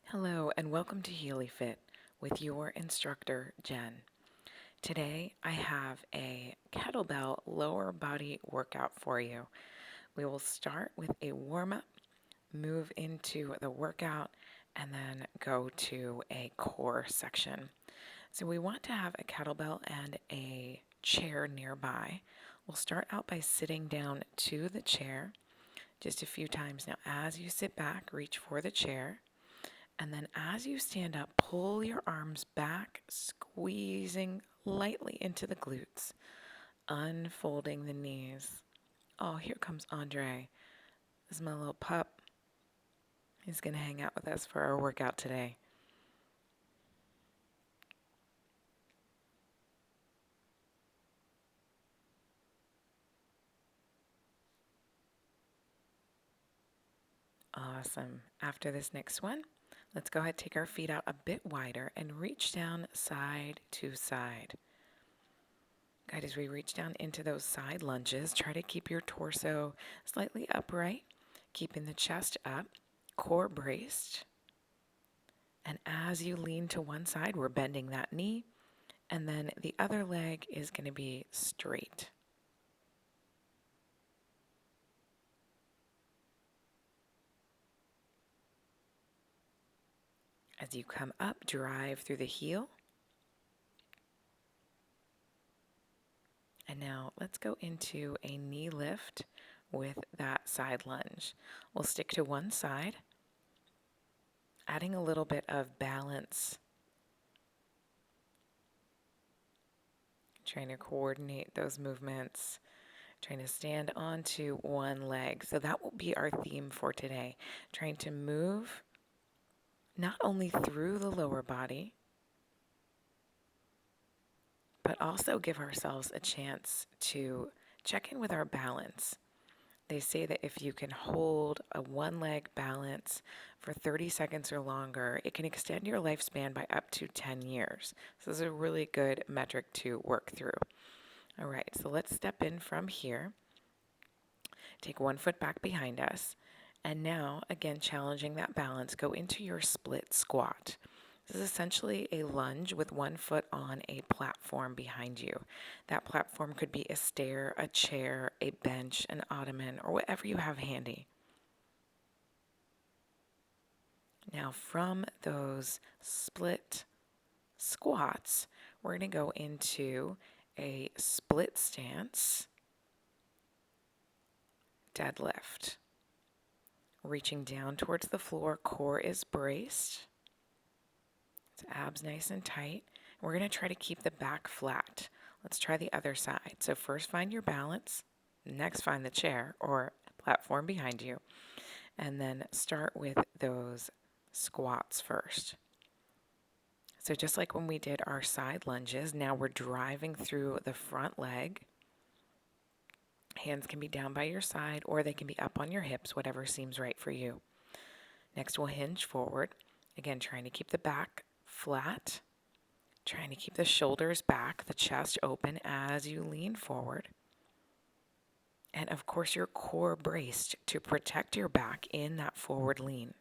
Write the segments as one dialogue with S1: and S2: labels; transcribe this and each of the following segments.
S1: Hello and welcome to Healy Fit with your instructor, Jen. Today I have a kettlebell lower body workout for you. We will start with a warm-up, move into the workout, and then go to a core section. So we want to have a kettlebell and a chair nearby. We'll start out by sitting down to the chair just a few times. Now as you sit back, reach for the chair. And then as you stand up, pull your arms back, squeezing lightly into the glutes, unfolding the knees. Oh, here comes Andre. This is my little pup. He's going to hang out with us for our workout today. Awesome. After this next one, let's go ahead and take our feet out a bit wider and reach down side to side. Good, as we reach down into those side lunges, try to keep your torso slightly upright, keeping the chest up, core braced. And as you lean to one side, we're bending that knee, and then the other leg is going to be straight. As you come up, drive through the heel. And now let's go into a knee lift with that side lunge. We'll stick to one side, adding a little bit of balance. Trying to coordinate those movements, trying to stand onto one leg. So that will be our theme for today. Trying to move not only through the lower body, but also give ourselves a chance to check in with our balance. They say that if you can hold a one leg balance for 30 seconds or longer, it can extend your lifespan by up to 10 years. So this is a really good metric to work through. All right, so let's step in from here. Take one foot back behind us. And now, again, challenging that balance, go into your split squat. This is essentially a lunge with one foot on a platform behind you. That platform could be a stair, a chair, a bench, an ottoman, or whatever you have handy. Now, from those split squats, we're going to go into a split stance deadlift. Reaching down towards the floor, core is braced. So abs nice and tight. We're going to try to keep the back flat. Let's try the other side. So first find your balance, next find the chair or platform behind you, and then start with those squats first. So just like when we did our side lunges, now we're driving through the front leg. Hands can be down by your side or they can be up on your hips, whatever seems right for you. Next, we'll hinge forward. Again, trying to keep the back flat, trying to keep the shoulders back, the chest open as you lean forward. And of course, your core braced to protect your back in that forward lean.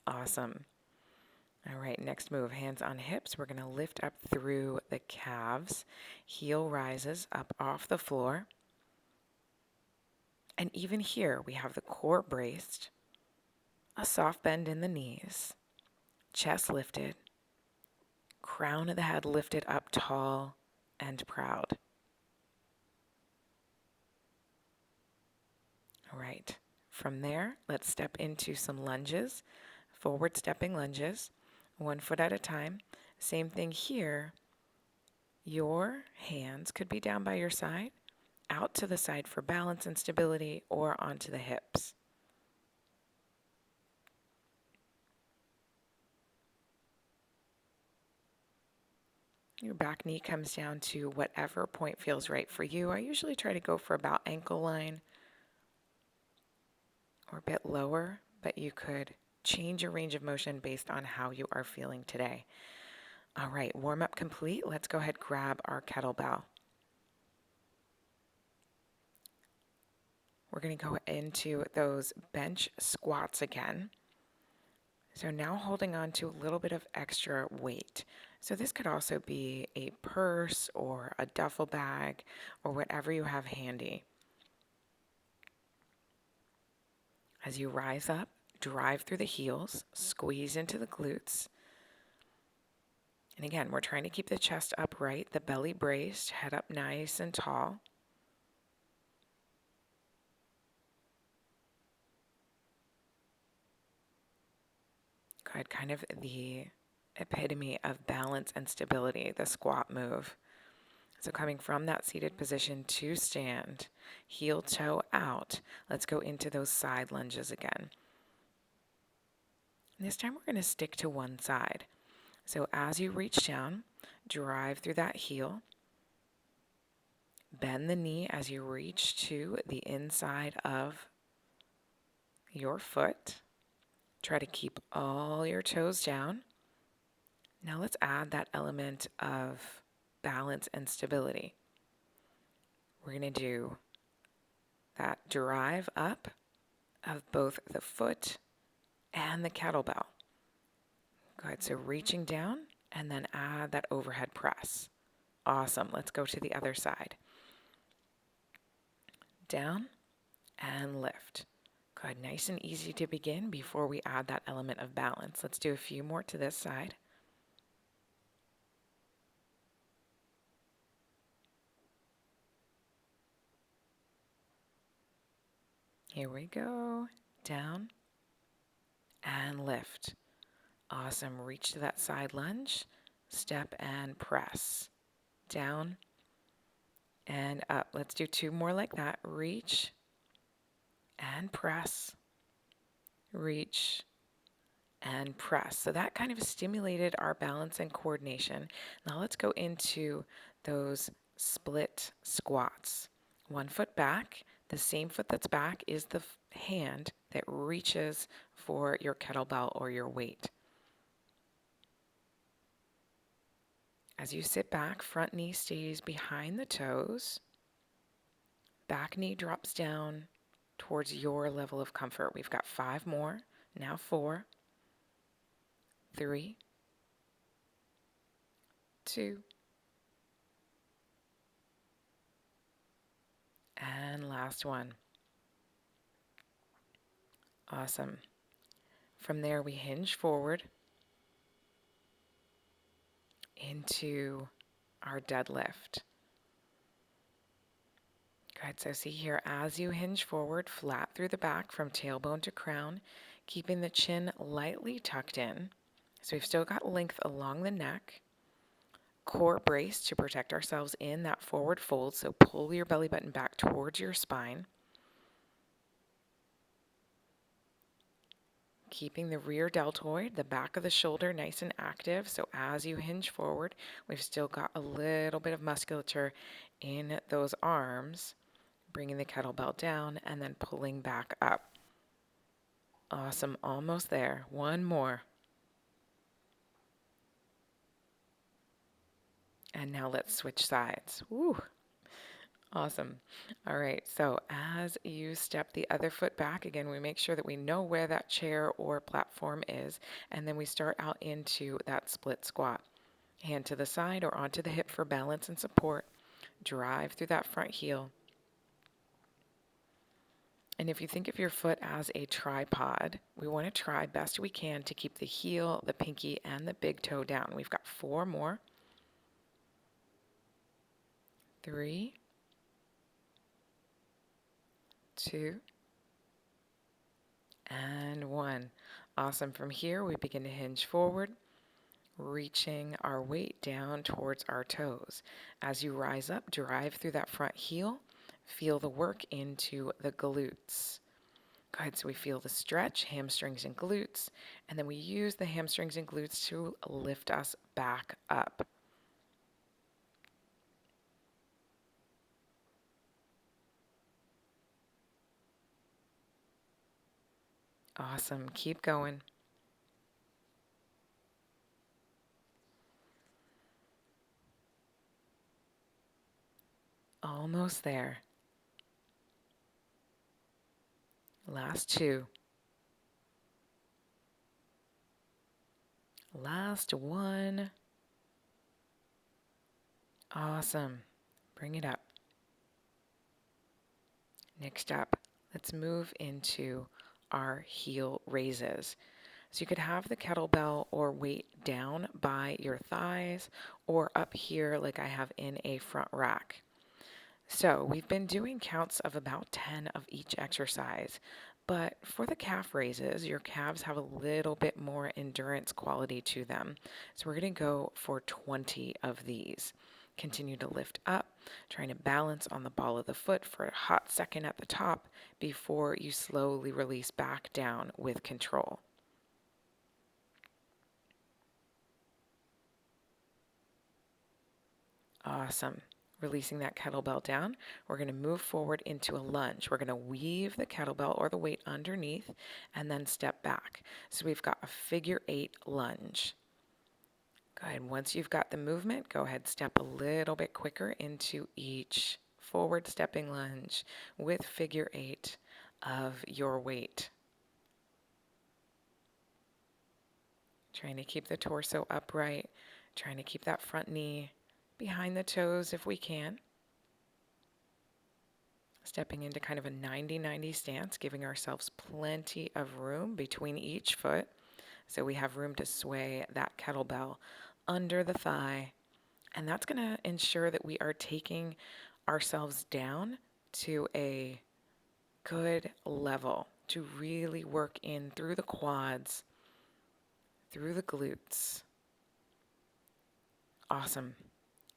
S1: Awesome. All right, next move, hands on hips. We're going to lift up through the calves. Heel rises up off the floor. And even here, we have the core braced, a soft bend in the knees, chest lifted, crown of the head lifted up tall and proud. All right, from there, let's step into some lunges, forward stepping lunges, one foot at a time. Same thing here. Your hands could be down by your side, out to the side for balance and stability, or onto the hips. Your back knee comes down to whatever point feels right for you. I usually try to go for about ankle line or a bit lower, but you could change your range of motion based on how you are feeling today. All right, warm up complete. Let's go ahead and grab our kettlebell. We're going to go into those bench squats again. So now holding on to a little bit of extra weight. So this could also be a purse or a duffel bag or whatever you have handy. As you rise up, drive through the heels, squeeze into the glutes. And again, we're trying to keep the chest upright, the belly braced, head up nice and tall. Good, kind of the epitome of balance and stability, the squat move. So coming from that seated position to stand, heel toe out. Let's go into those side lunges again. This time we're going to stick to one side. So as you reach down, drive through that heel. Bend the knee as you reach to the inside of your foot. Try to keep all your toes down. Now let's add that element of balance and stability. We're going to do that drive up of both the foot and the kettlebell. Good, so reaching down and then add that overhead press. Awesome, let's go to the other side. Down and lift. Good, nice and easy to begin before we add that element of balance. Let's do a few more to this side. Here we go. Down and lift. Awesome. Reach to that side lunge. Step and press. Down and up. Let's do two more like that. Reach and press. Reach and press. So that kind of stimulated our balance and coordination. Now let's go into those split squats. One foot back. The same foot that's back is the hand that reaches for your kettlebell or your weight. As you sit back, front knee stays behind the toes. Back knee drops down towards your level of comfort. We've got 5 more. Now 4, 3, 2, and last one. Awesome. From there, we hinge forward into our deadlift. Good. So see here, as you hinge forward, flat through the back from tailbone to crown, keeping the chin lightly tucked in. So we've still got length along the neck. Core brace to protect ourselves in that forward fold. So pull your belly button back towards your spine. Keeping the rear deltoid, the back of the shoulder, nice and active. So as you hinge forward, we've still got a little bit of musculature in those arms. Bringing the kettlebell down and then pulling back up. Awesome, almost there. One more. And now let's switch sides. Woo! Awesome. All right, so as you step the other foot back, again, we make sure that we know where that chair or platform is, and then we start out into that split squat. Hand to the side or onto the hip for balance and support. Drive through that front heel. And if you think of your foot as a tripod, we want to try best we can to keep the heel, the pinky, and the big toe down. We've got 4 more. 3, 2, and 1. Awesome. From here, we begin to hinge forward, reaching our weight down towards our toes. As you rise up, drive through that front heel. Feel the work into the glutes. Good, so we feel the stretch, hamstrings and glutes, and then we use the hamstrings and glutes to lift us back up. Awesome, keep going. Almost there. Last two. Last one. Awesome. Bring it up. Next up, let's move into our heel raises. So you could have the kettlebell or weight down by your thighs or up here like I have in a front rack. So we've been doing counts of about 10 of each exercise, but for the calf raises, your calves have a little bit more endurance quality to them. So we're going to go for 20 of these. Continue to lift up, trying to balance on the ball of the foot for a hot second at the top before you slowly release back down with control. Awesome. Releasing that kettlebell down, we're going to move forward into a lunge. We're going to weave the kettlebell or the weight underneath and then step back. So we've got a figure 8 lunge. Good. Once you've got the movement, go ahead, step a little bit quicker into each forward stepping lunge with figure 8 of your weight. Trying to keep the torso upright, trying to keep that front knee behind the toes if we can. Stepping into kind of a 90-90 stance, giving ourselves plenty of room between each foot. So we have room to sway that kettlebell under the thigh. And that's going to ensure that we are taking ourselves down to a good level to really work in through the quads, through the glutes. Awesome.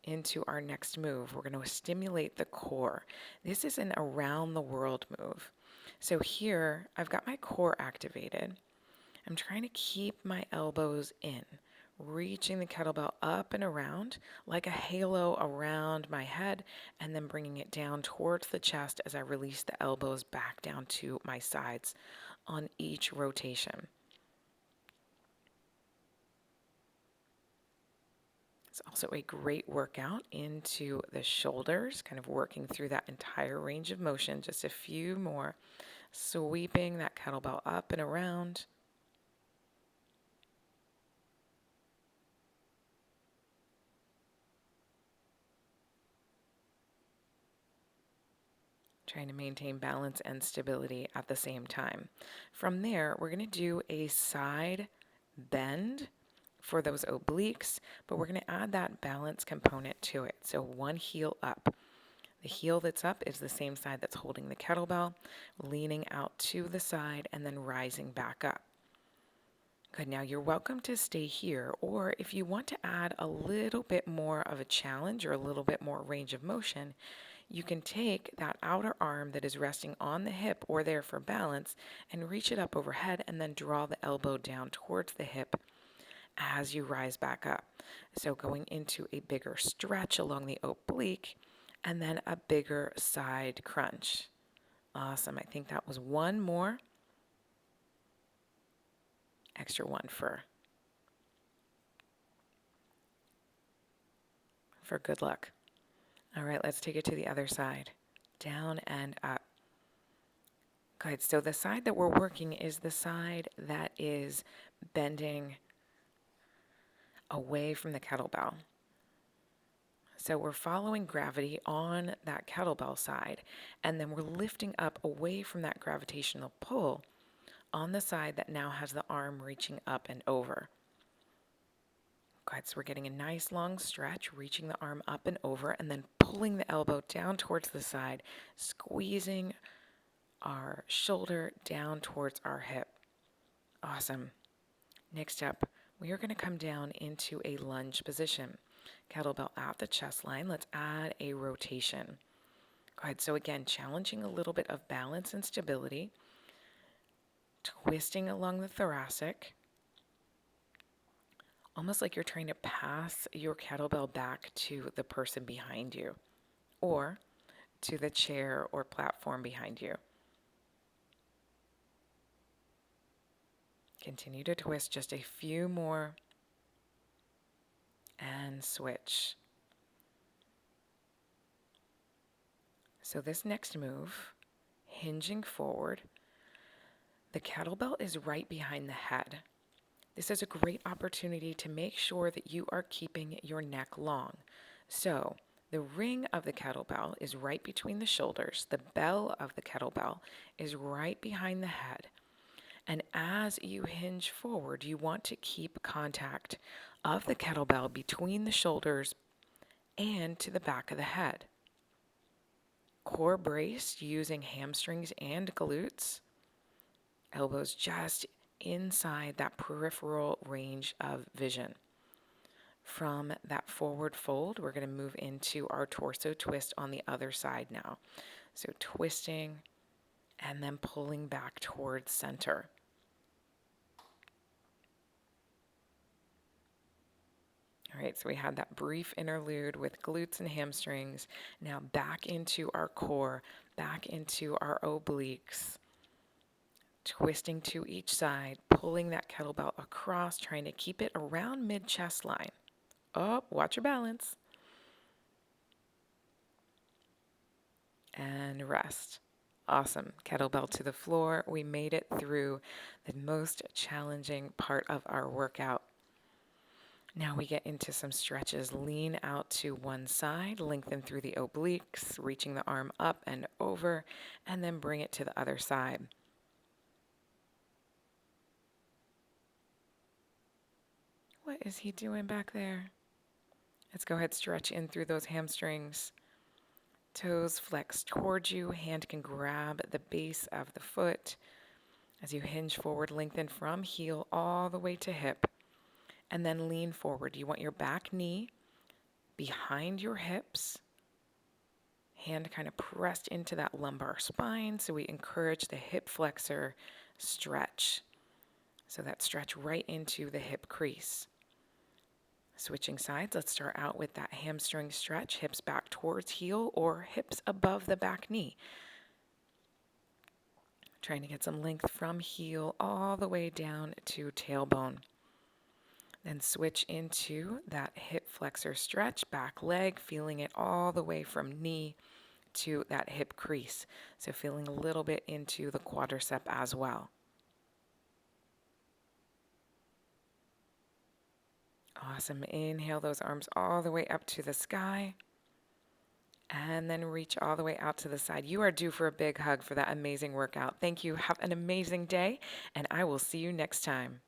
S1: Into our next move, we're going to stimulate the core. This is an around the world move. So here, I've got my core activated. I'm trying to keep my elbows in, reaching the kettlebell up and around like a halo around my head, and then bringing it down towards the chest as I release the elbows back down to my sides on each rotation. It's also a great workout into the shoulders, kind of working through that entire range of motion. Just a few more, sweeping that kettlebell up and around. Trying to maintain balance and stability at the same time. From there, we're going to do a side bend for those obliques, but we're going to add that balance component to it. So one heel up. The heel that's up is the same side that's holding the kettlebell, leaning out to the side and then rising back up. Good, now you're welcome to stay here, or if you want to add a little bit more of a challenge or a little bit more range of motion, you can take that outer arm that is resting on the hip or there for balance and reach it up overhead and then draw the elbow down towards the hip as you rise back up. So going into a bigger stretch along the oblique and then a bigger side crunch. Awesome. I think that was one more. Extra one for good luck. All right, let's take it to the other side. Down and up. Good. So the side that we're working is the side that is bending away from the kettlebell. So we're following gravity on that kettlebell side, and then we're lifting up away from that gravitational pull on the side that now has the arm reaching up and over. Good, so we're getting a nice long stretch, reaching the arm up and over, and then pulling the elbow down towards the side, squeezing our shoulder down towards our hip. Awesome. Next up, we are going to come down into a lunge position. Kettlebell at the chest line. Let's add a rotation. Good. So again, challenging a little bit of balance and stability. Twisting along the thoracic. Almost like you're trying to pass your kettlebell back to the person behind you or to the chair or platform behind you. Continue to twist just a few more and switch. So this next move, hinging forward, The kettlebell is right behind the head. This is a great opportunity to make sure that you are keeping your neck long. So, the ring of the kettlebell is right between the shoulders. The bell of the kettlebell is right behind the head. And as you hinge forward, you want to keep contact of the kettlebell between the shoulders and to the back of the head. Core brace using hamstrings and glutes. Elbows just inside that peripheral range of vision. From that forward fold, we're going to move into our torso twist on the other side now. So twisting and then pulling back towards center. All right, so we had that brief interlude with glutes and hamstrings. Now back into our core, back into our obliques. Twisting to each side, pulling that kettlebell across, trying to keep it around mid-chest line. Oh, watch your balance. And rest. Awesome. Kettlebell to the floor. We made it through the most challenging part of our workout. Now we get into some stretches. Lean out to one side, lengthen through the obliques, reaching the arm up and over, and then bring it to the other side. What is he doing back there? Let's go ahead, stretch in through those hamstrings. Toes flex towards you. Hand can grab the base of the foot. As you hinge forward, lengthen from heel all the way to hip. And then lean forward. You want your back knee behind your hips. Hand kind of pressed into that lumbar spine. So we encourage the hip flexor stretch. So that stretch right into the hip crease. Switching sides, let's start out with that hamstring stretch, hips back towards heel or hips above the back knee. Trying to get some length from heel all the way down to tailbone. Then switch into that hip flexor stretch, back leg, feeling it all the way from knee to that hip crease. So feeling a little bit into the quadricep as well. Awesome. Inhale those arms all the way up to the sky. And then reach all the way out to the side. You are due for a big hug for that amazing workout. Thank you. Have an amazing day, and I will see you next time.